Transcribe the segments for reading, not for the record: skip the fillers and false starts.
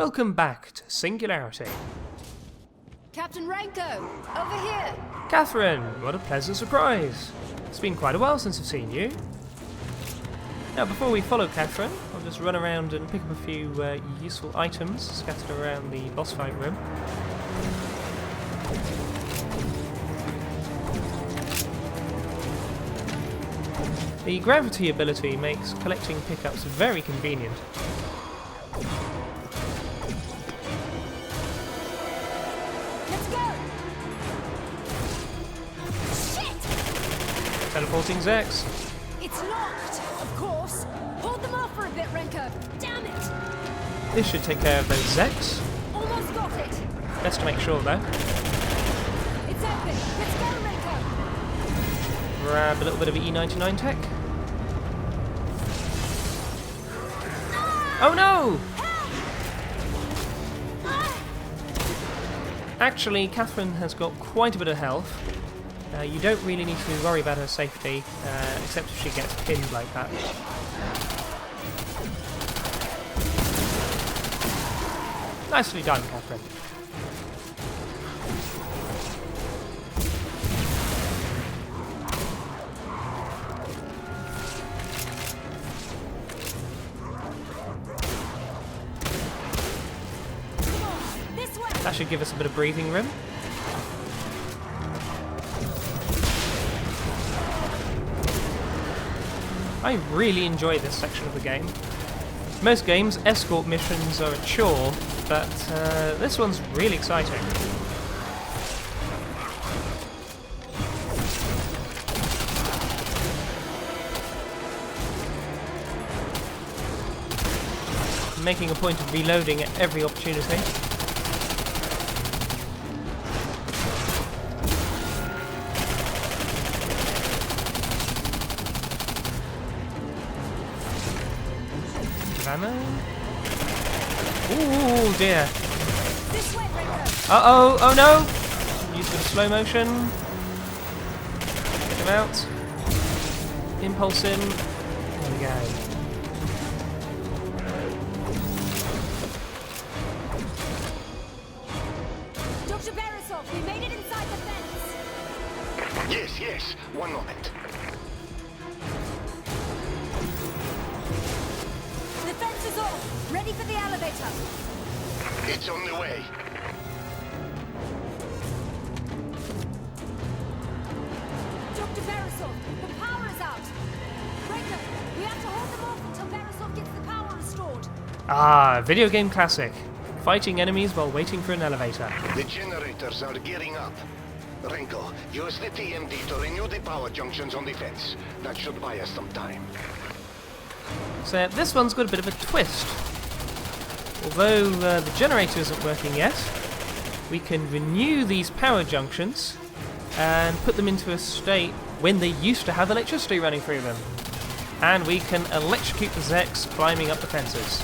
Welcome back to Singularity. Captain Renko, over here! Kathryn, what a pleasant surprise. It's been quite a while since I've seen you. Now, before we follow Kathryn, I'll just run around and pick up a few useful items scattered around the boss fight room. The gravity ability makes collecting pickups very convenient. Let's go! Shit! Teleporting Zeks. It's locked, of course. Hold them off for a bit, Renko. Damn it! This should take care of those Zeks. Almost got it. Best to make sure though. It's open. Let's go, Renko. Grab a little bit of E99 tech. Oh no! Actually, Kathryn has got quite a bit of health. You don't really need to worry about her safety, except if she gets pinned like that. Nicely done, Kathryn. That should give us a bit of breathing room. I really enjoy this section of the game. Most games, escort missions are a chore, but this one's really exciting. I'm making a point of reloading at every opportunity. Ammo. Ooh dear. This way, Renko. Uh-oh, oh no! Use a bit of slow motion. Take him out. Impulse in. There we go. Dr. Barisov, we made it inside the fence. Yes. One moment. The fence is off. Ready for the elevator. It's on the way. Dr. Barisov, the power is out. Renko, we have to hold them off until Barisov gets the power restored. Ah, video game classic. Fighting enemies while waiting for an elevator. The generators are gearing up. Renko, use the TMD to renew the power junctions on the fence. That should buy us some time. So this one's got a bit of a twist. Although the generator isn't working yet, we can renew these power junctions and put them into a state when they used to have electricity running through them. And we can electrocute the Zeks climbing up the fences.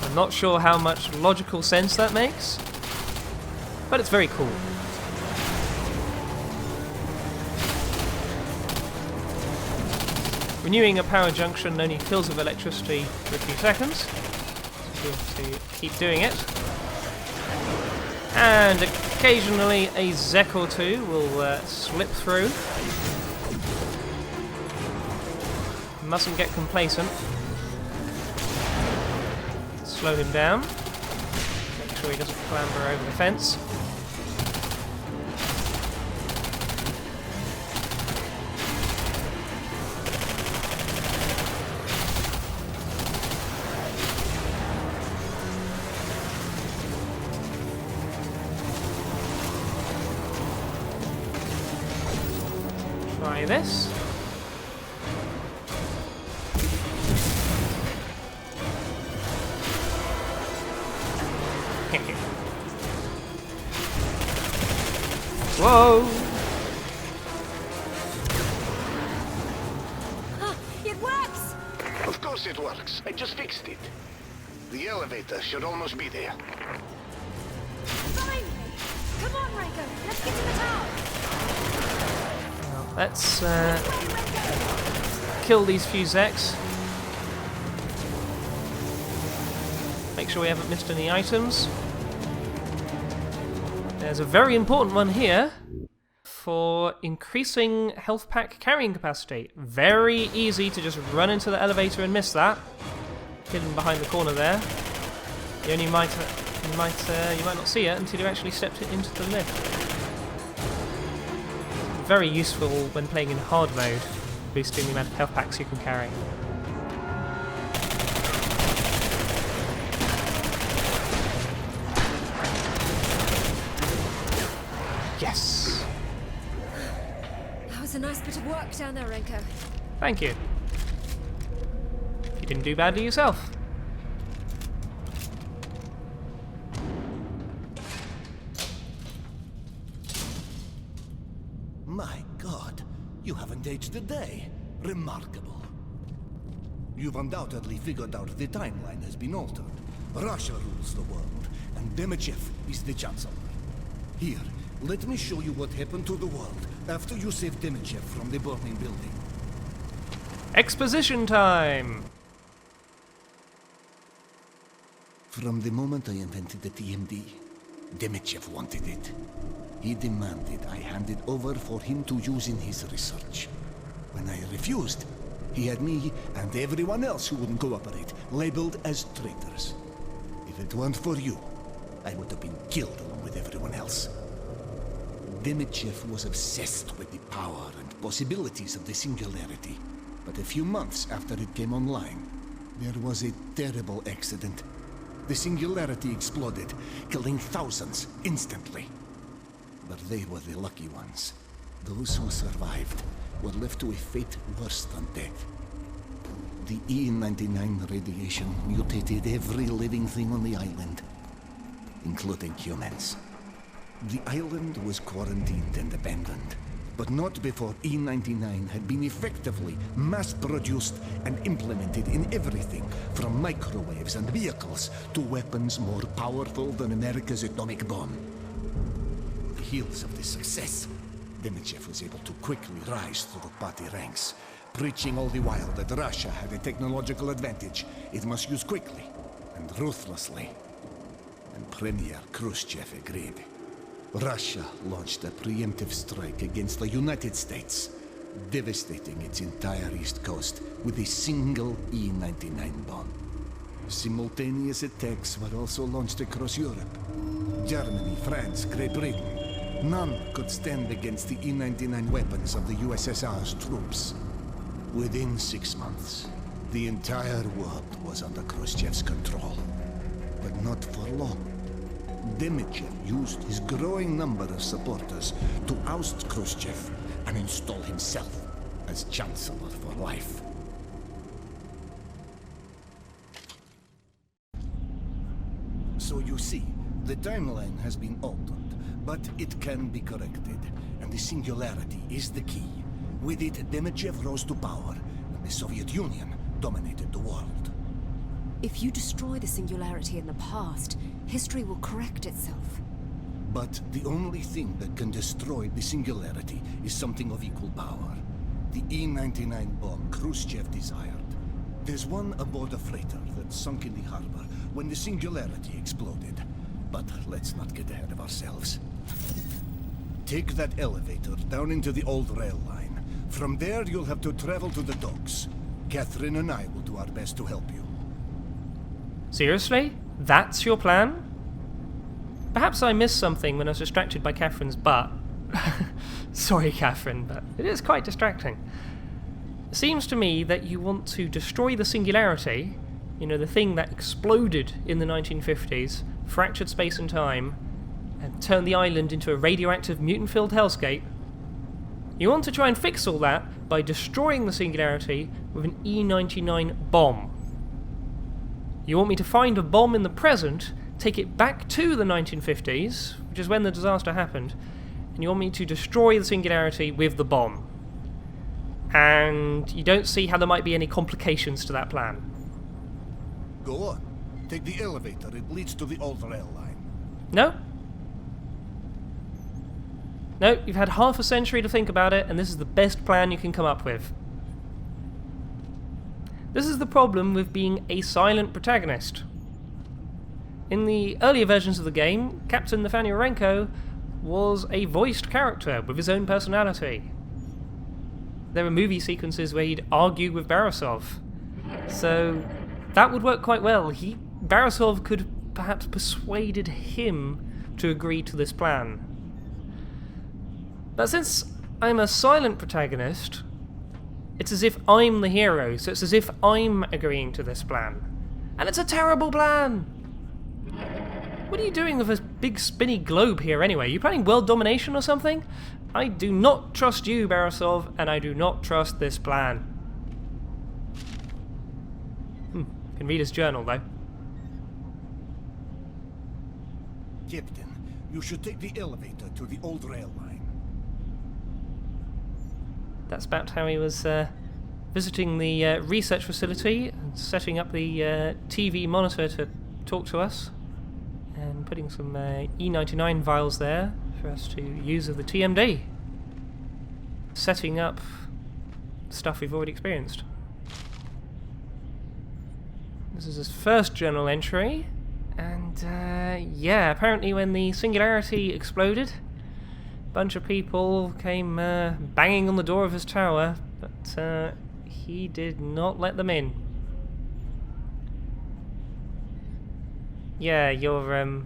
I'm not sure how much logical sense that makes, but it's very cool. Renewing a power junction only fills with electricity for a few seconds. So we have to keep doing it. And occasionally a Zek or two will slip through. Mustn't get complacent. Slow him down. Make sure he doesn't clamber over the fence. Try this. Whoa! It works! Of course it works. I just fixed it. The elevator should almost be there. Finally! Come on, Renko! Let's get to the tower! Let's kill these few Zeks. Make sure we haven't missed any items. There's a very important one here for increasing health pack carrying capacity. Very easy to just run into the elevator and miss that. Hidden behind the corner there. You only might not see it until you actually stepped into the lift. Very useful when playing in hard mode, boosting the amount of health packs you can carry. Yes! That was a nice bit of work down there, Renko. Thank you. You didn't do badly yourself. My God, you haven't aged a day. Remarkable. You've undoubtedly figured out the timeline has been altered. Russia rules the world, and Demichev is the Chancellor. Here, let me show you what happened to the world after you saved Demichev from the burning building. Exposition time! From the moment I invented the TMD, Demichev wanted it. He demanded I hand it over for him to use in his research. When I refused, he had me and everyone else who wouldn't cooperate labeled as traitors. If it weren't for you, I would have been killed along with everyone else. Demichev was obsessed with the power and possibilities of the Singularity. But a few months after it came online, there was a terrible accident. The Singularity exploded, killing thousands instantly. But they were the lucky ones. Those who survived were left to a fate worse than death. The E-99 radiation mutated every living thing on the island, including humans. The island was quarantined and abandoned, but not before E-99 had been effectively mass-produced and implemented in everything from microwaves and vehicles to weapons more powerful than America's atomic bomb. On the heels of this success, Demichev was able to quickly rise through the party ranks, preaching all the while that Russia had a technological advantage it must use quickly and ruthlessly. And Premier Khrushchev agreed. Russia launched a preemptive strike against the United States, devastating its entire east coast with a single E-99 bomb. Simultaneous attacks were also launched across Europe. Germany, France, Great Britain. None could stand against the E-99 weapons of the USSR's troops. Within 6 months, the entire world was under Khrushchev's control. But not for long. Demichev used his growing number of supporters to oust Khrushchev and install himself as Chancellor for life. So you see, the timeline has been altered, but it can be corrected, and the Singularity is the key. With it, Demichev rose to power, and the Soviet Union dominated the world. If you destroy the Singularity in the past, history will correct itself. But the only thing that can destroy the Singularity is something of equal power. The E-99 bomb Khrushchev desired. There's one aboard a freighter that sunk in the harbor when the Singularity exploded. But let's not get ahead of ourselves. Take that elevator down into the old rail line. From there, you'll have to travel to the docks. Kathryn and I will do our best to help you. Seriously? That's your plan? Perhaps I missed something when I was distracted by Kathryn's butt. Sorry, Kathryn, but it is quite distracting. It seems to me that you want to destroy the Singularity, you know, the thing that exploded in the 1950s, fractured space and time, and turned the island into a radioactive, mutant-filled hellscape. You want to try and fix all that by destroying the Singularity with an E-99 bomb. You want me to find a bomb in the present, take it back to the 1950s, which is when the disaster happened, and you want me to destroy the Singularity with the bomb. And you don't see how there might be any complications to that plan. Go on. Take the elevator. It leads to the old rail line. No? No, you've had half a century to think about it, and this is the best plan you can come up with. This is the problem with being a silent protagonist. In the earlier versions of the game, Captain Nathaniel was a voiced character with his own personality. There were movie sequences where he'd argue with Barisov. So that would work quite well. Barisov could perhaps persuaded him to agree to this plan. But since I'm a silent protagonist, it's as if I'm the hero, so it's as if I'm agreeing to this plan. And it's a terrible plan! What are you doing with this big spinny globe here anyway? You planning world domination or something? I do not trust you, Barisov, and I do not trust this plan. Can read his journal, though. Captain, you should take the elevator to the old rail line. That's about how he was visiting the research facility and setting up the TV monitor to talk to us, and putting some E99 vials there for us to use of the TMD. Setting up stuff we've already experienced. This is his first journal entry, and yeah, apparently when the Singularity exploded, a bunch of people came banging on the door of his tower, but he did not let them in. Yeah, you're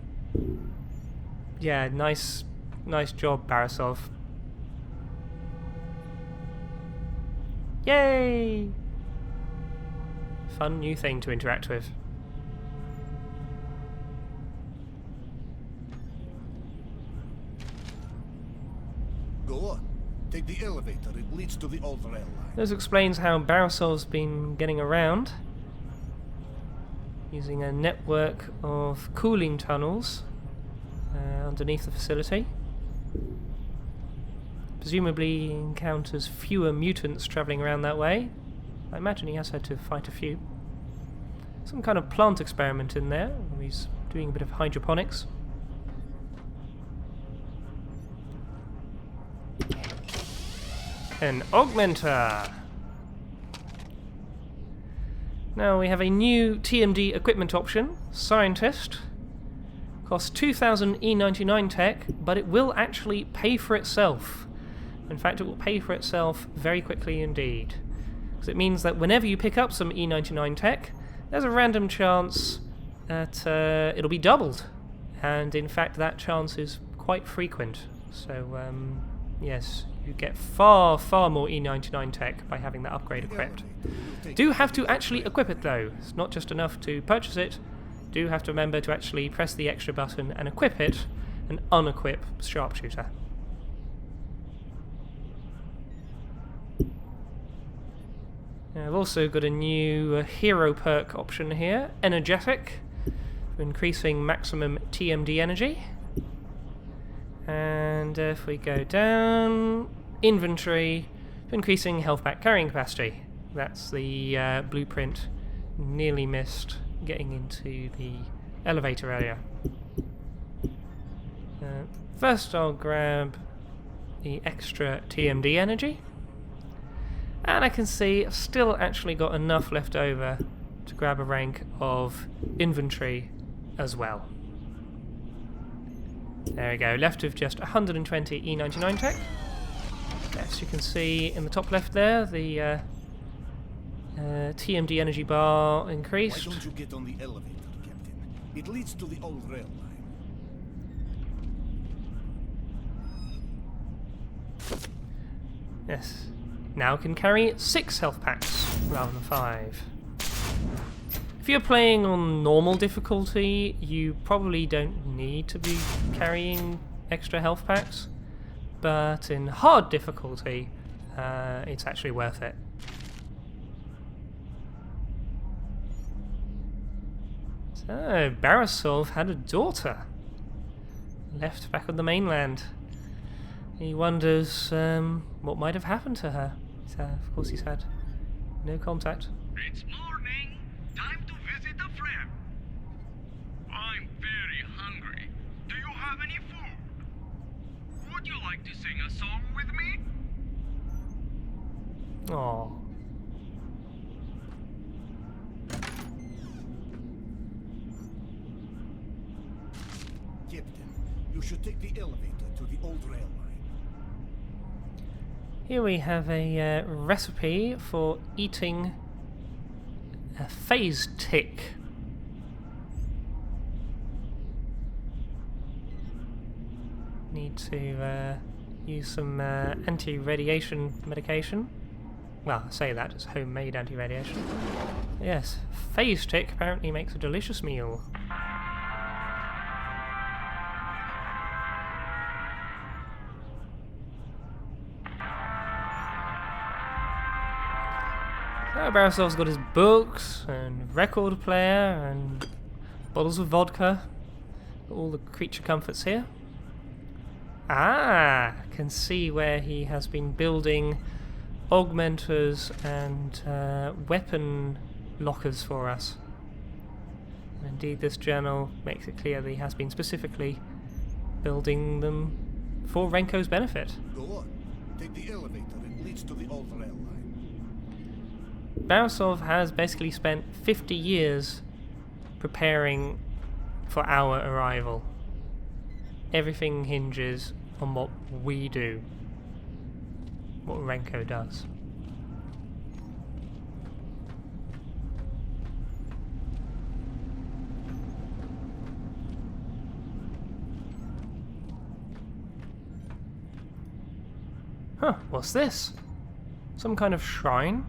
yeah, nice job, Barisov. Yay! Fun new thing to interact with. Go on. Take the elevator. It leads to the old rail line. This explains how Barisov's been getting around, using a network of cooling tunnels underneath the facility. Presumably he encounters fewer mutants travelling around that way. I imagine he has had to fight a few. Some kind of plant experiment in there, where he's doing a bit of hydroponics. An augmenter! Now we have a new TMD equipment option, Scientist. Costs 2,000 E99 tech, but it will actually pay for itself. In fact, it will pay for itself very quickly indeed. Because it means that whenever you pick up some E99 tech, there's a random chance that it'll be doubled. And in fact, that chance is quite frequent. So, yes, you get far more E99 tech by having that upgrade equipped. Do have to actually equip it though. It's not just enough to purchase it. Do have to remember to actually press the extra button and equip it, and unequip Sharpshooter. I've also got a new hero perk option here, Energetic, for increasing maximum TMD energy. And if we go down, Inventory, for increasing health pack carrying capacity. That's the blueprint. Nearly missed getting into the elevator area. First I'll grab the extra TMD energy. And I can see I've still actually got enough left over to grab a rank of inventory as well. There we go, left with just 120 E99 tech. Yes, you can see in the top left there, the TMD energy bar increased. Why don't you get on the elevator, Captain? It leads to the old rail line. Yes. Now can carry 6 health packs rather than 5. If you're playing on normal difficulty, you probably don't need to be carrying extra health packs, but in hard difficulty, it's actually worth it. So, Barisov had a daughter, left back on the mainland. He wonders what might have happened to her. Of course, he's had no contact. It's morning. Time to visit a friend. I'm very hungry. Do you have any food? Would you like to say song with me? Oh. Captain, you should take the elevator to the old rail line. Here we have a recipe for eating a phase tick. Need to use some anti-radiation medication. Well, I say that, it's homemade anti-radiation. Yes, phase tick apparently makes a delicious meal. So Barisov's got his books and record player and bottles of vodka. All the creature comforts here. Ah, can see where he has been building augmenters and weapon lockers for us. And indeed, this journal makes it clear that he has been specifically building them for Renko's benefit. Go on. Take the elevator. It leads to the old rail line. Barisov has basically spent 50 years preparing for our arrival. Everything hinges on what we do, what Renko does. Huh, what's this? Some kind of shrine?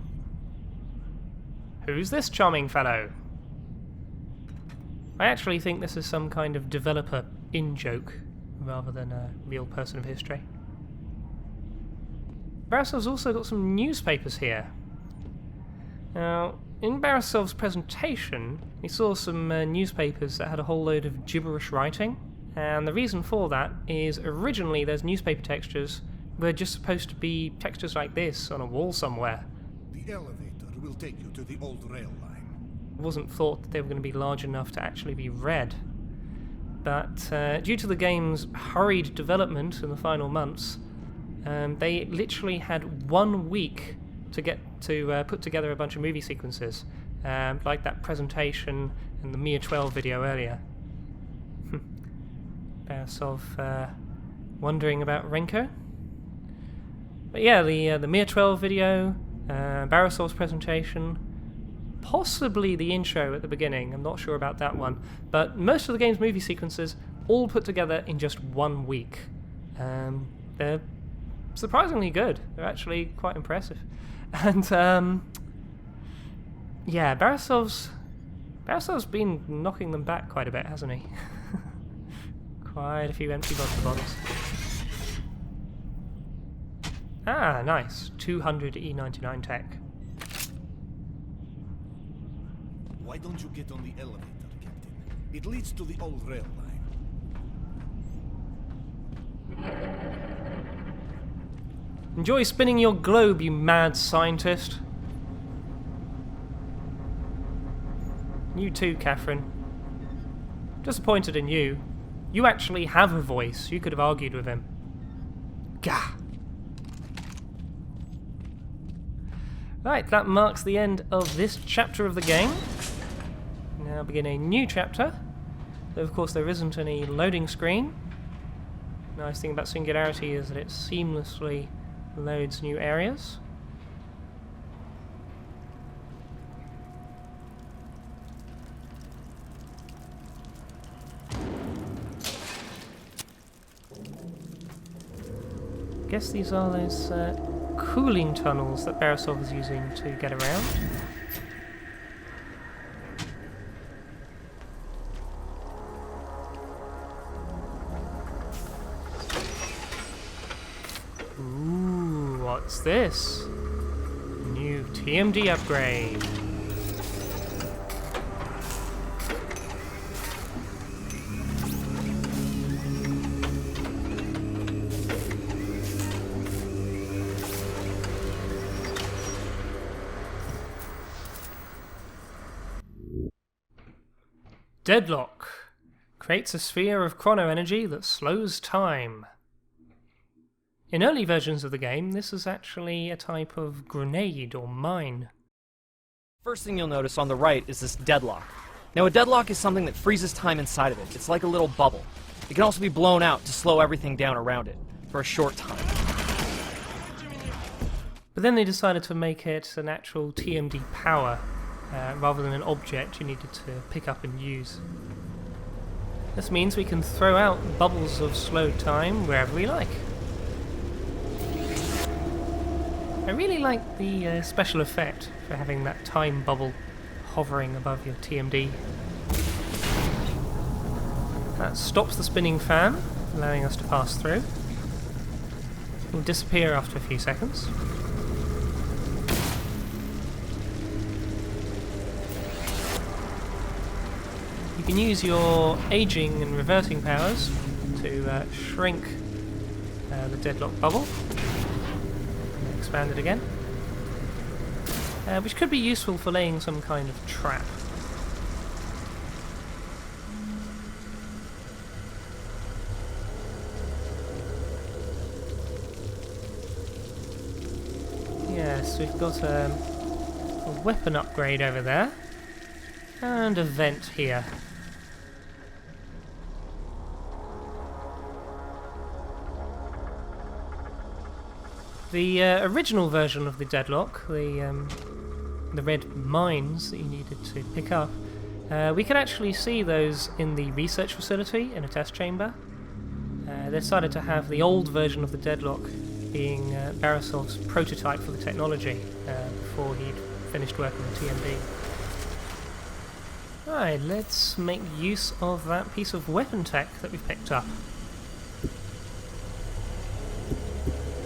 Who's this charming fellow? I actually think this is some kind of developer in-joke, rather than a real person of history. Barisov's also got some newspapers here. Now, in Barisov's presentation, we saw some newspapers that had a whole load of gibberish writing, and the reason for that is originally those newspaper textures were just supposed to be textures like this on a wall somewhere. The elevator will take you to the old rail line. It wasn't thought that they were going to be large enough to actually be read. But due to the game's hurried development in the final months, they literally had 1 week to get to put together a bunch of movie sequences, like that presentation and the Mir 12 video earlier. Barisov wondering about Renko. But yeah, the Mir 12 video, Barisov's presentation, possibly the intro at the beginning, I'm not sure about that one, but most of the game's movie sequences all put together in just 1 week. They're surprisingly good. They're actually quite impressive. And yeah, Barisov's been knocking them back quite a bit, hasn't he? Quite a few empty vodka bottles. Ah, nice. 200 E99 tech. Why don't you get on the elevator, Captain? It leads to the old rail line. Enjoy spinning your globe, you mad scientist. You too, Kathryn. Disappointed in you. You actually have a voice. You could have argued with him. Gah! Right, that marks the end of this chapter of the game. Now begin a new chapter. Though of course there isn't any loading screen. Nice thing about Singularity is that it seamlessly loads new areas. Guess these are those cooling tunnels that Barisov is using to get around. Ooh, what's this? New TMD upgrade. Deadlock. Creates a sphere of chrono energy that slows time. In early versions of the game, this is actually a type of grenade or mine. First thing you'll notice on the right is this deadlock. Now, a deadlock is something that freezes time inside of it. It's like a little bubble. It can also be blown out to slow everything down around it for a short time. But then they decided to make it an actual TMD power, rather than an object you needed to pick up and use. This means we can throw out bubbles of slowed time wherever we like. I really like the special effect for having that time bubble hovering above your TMD. That stops the spinning fan, allowing us to pass through. It will disappear after a few seconds. You can use your aging and reverting powers to shrink the deadlock bubble. And expand it again. Which could be useful for laying some kind of trap. Yes, we've got a weapon upgrade over there, and a vent here. The original version of the deadlock, the red mines that you needed to pick up, we could actually see those in the research facility in a test chamber. They decided to have the old version of the deadlock being Barisov's prototype for the technology before he'd finished working with TMD. Right, let's make use of that piece of weapon tech that we've picked up.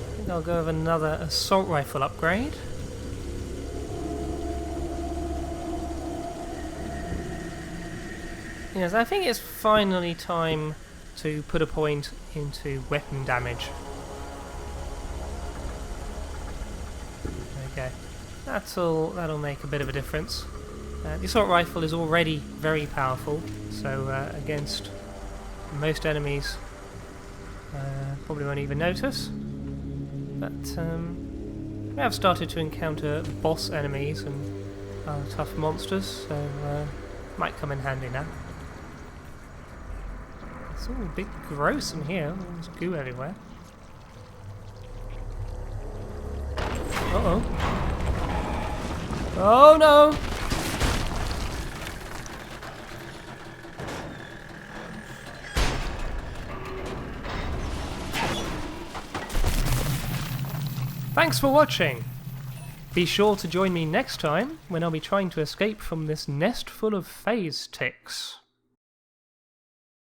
I think I'll go with another assault rifle upgrade. Yes, I think it's finally time to put a point into weapon damage. Okay, that'll make a bit of a difference. The assault rifle is already very powerful, so against most enemies probably won't even notice. But we have started to encounter boss enemies and tough monsters, so might come in handy now. It's all a bit gross in here. There's goo everywhere. Uh-oh. Oh no! Thanks for watching! Be sure to join me next time when I'll be trying to escape from this nest full of phase ticks.